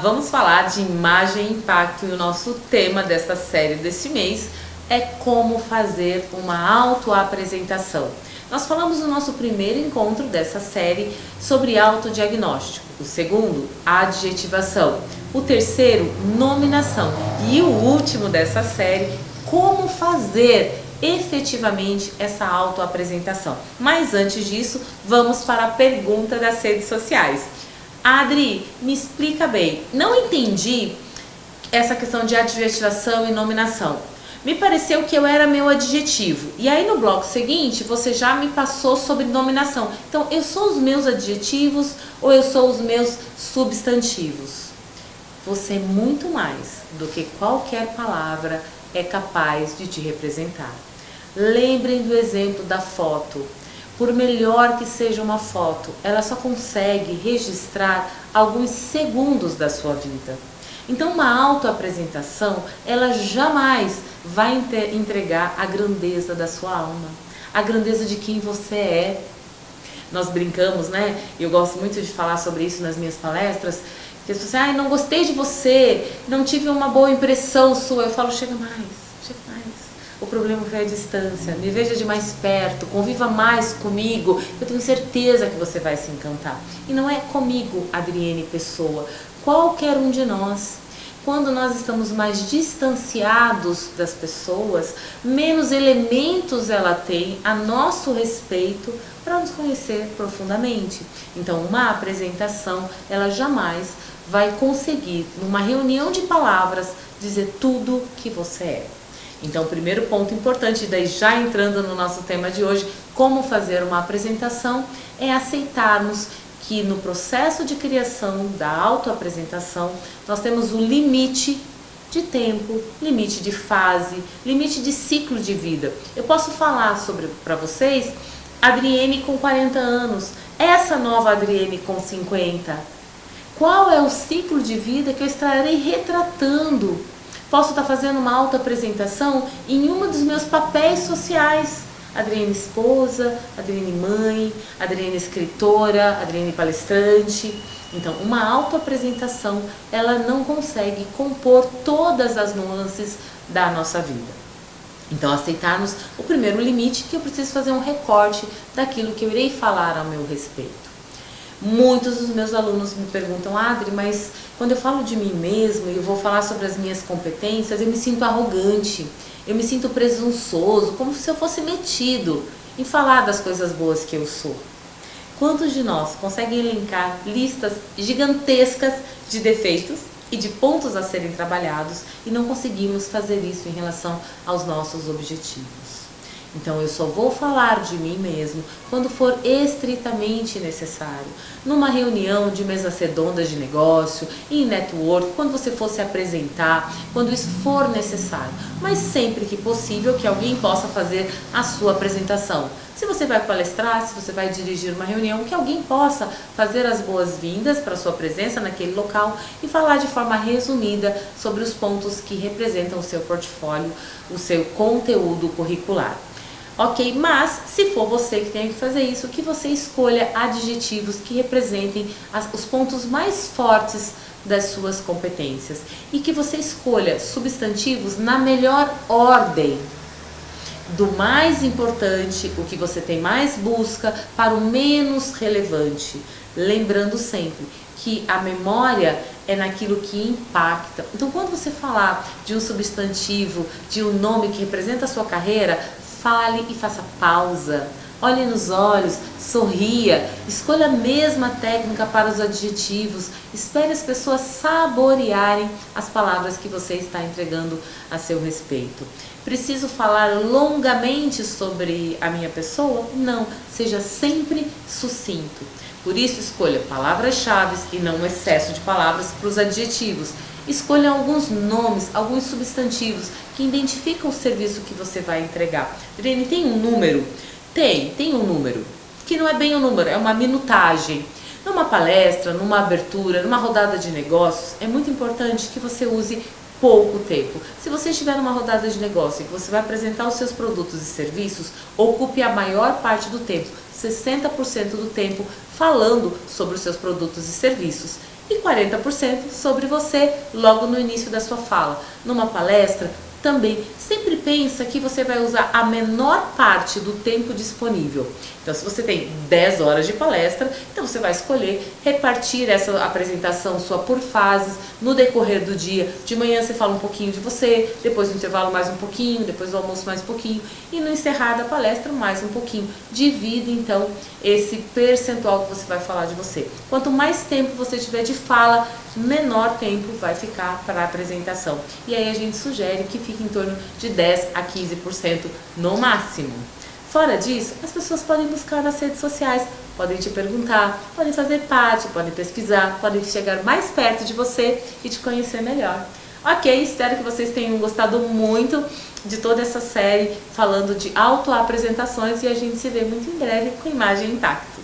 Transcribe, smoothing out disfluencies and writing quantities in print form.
vamos falar de imagem e impacto e o nosso tema desta série deste mês é como fazer uma autoapresentação. Nós falamos no nosso primeiro encontro dessa série sobre autodiagnóstico, o segundo, adjetivação, o terceiro, nominação e o último dessa série, como fazer efetivamente essa autoapresentação. Mas antes disso, vamos para a pergunta das redes sociais. Adri, me explica bem, não entendi essa questão de adjetivação e nominação. Me pareceu que eu era meu adjetivo. E aí no bloco seguinte, você já me passou sobre nominação. Então, eu sou os meus adjetivos ou eu sou os meus substantivos? Você é muito mais do que qualquer palavra é capaz de te representar. Lembrem do exemplo da foto. Por melhor que seja uma foto, ela só consegue registrar alguns segundos da sua vida. Então, uma autoapresentação, ela jamais vai entregar a grandeza da sua alma, a grandeza de quem você é. Nós brincamos, né? Eu gosto muito de falar sobre isso nas minhas palestras, que as pessoas, não gostei de você, não tive uma boa impressão sua. Eu falo, chega mais, chega mais. O problema foi a distância, me veja de mais perto, conviva mais comigo, eu tenho certeza que você vai se encantar. E não é comigo, Adriene Pessoa, qualquer um de nós. Quando nós estamos mais distanciados das pessoas, menos elementos ela tem a nosso respeito para nos conhecer profundamente. Então, uma apresentação, ela jamais vai conseguir, numa reunião de palavras, dizer tudo que você é. Então, o primeiro ponto importante, daí já entrando no nosso tema de hoje, como fazer uma apresentação, é aceitarmos que no processo de criação da autoapresentação, nós temos um limite de tempo, limite de fase, limite de ciclo de vida. Eu posso falar para vocês, Adriene com 40 anos, essa nova Adriene com 50. Qual é o ciclo de vida que eu estarei retratando? Posso estar fazendo uma autoapresentação em um dos meus papéis sociais. Adriene esposa, Adriene mãe, Adriene escritora, Adriene palestrante. Então, uma autoapresentação, ela não consegue compor todas as nuances da nossa vida. Então, aceitarmos o primeiro limite, que eu preciso fazer um recorte daquilo que eu irei falar ao meu respeito. Muitos dos meus alunos me perguntam, Adri, mas quando eu falo de mim mesmo e eu vou falar sobre as minhas competências, eu me sinto arrogante, eu me sinto presunçoso, como se eu fosse metido em falar das coisas boas que eu sou. Quantos de nós conseguem elencar listas gigantescas de defeitos e de pontos a serem trabalhados e não conseguimos fazer isso em relação aos nossos objetivos? Então, eu só vou falar de mim mesmo quando for estritamente necessário. Numa reunião de mesas redondas de negócio, em network, quando você for se apresentar, quando isso for necessário. Mas sempre que possível que alguém possa fazer a sua apresentação. Se você vai palestrar, se você vai dirigir uma reunião, que alguém possa fazer as boas-vindas para a sua presença naquele local e falar de forma resumida sobre os pontos que representam o seu portfólio, o seu conteúdo curricular. Ok, mas se for você que tem que fazer isso, que você escolha adjetivos que representem os pontos mais fortes das suas competências e que você escolha substantivos na melhor ordem, do mais importante, o que você tem mais busca, para o menos relevante, lembrando sempre que a memória é naquilo que impacta. Então, quando você falar de um substantivo, de um nome que representa a sua carreira, fale e faça pausa, olhe nos olhos, sorria, escolha a mesma técnica para os adjetivos, espere as pessoas saborearem as palavras que você está entregando a seu respeito. Preciso falar longamente sobre a minha pessoa? Não, seja sempre sucinto. Por isso, escolha palavras-chave e não um excesso de palavras para os adjetivos. Escolha alguns nomes, alguns substantivos que identificam o serviço que você vai entregar. Adriene, tem um número? Tem um número, que não é bem um número, é uma minutagem. Numa palestra, numa abertura, numa rodada de negócios, é muito importante que você use pouco tempo. Se você estiver numa rodada de negócio e que você vai apresentar os seus produtos e serviços, ocupe a maior parte do tempo, 60% do tempo, falando sobre os seus produtos e serviços. e 40% sobre você logo no início da sua fala. Numa palestra, também sempre pensa que você vai usar a menor parte do tempo disponível. Então, se você tem 10 horas de palestra, então você vai escolher repartir essa apresentação sua por fases, no decorrer do dia. De manhã você fala um pouquinho de você, depois no intervalo mais um pouquinho, depois do almoço mais um pouquinho e no encerrar da palestra mais um pouquinho. Divida então esse percentual que você vai falar de você. Quanto mais tempo você tiver de fala, menor tempo vai ficar para a apresentação. E aí a gente sugere que fique em torno de 10 a 15% no máximo. Fora disso, as pessoas podem buscar nas redes sociais, podem te perguntar, podem fazer parte, podem pesquisar, podem chegar mais perto de você e te conhecer melhor. Ok, espero que vocês tenham gostado muito de toda essa série falando de autoapresentações e a gente se vê muito em breve com Imagem Impacto.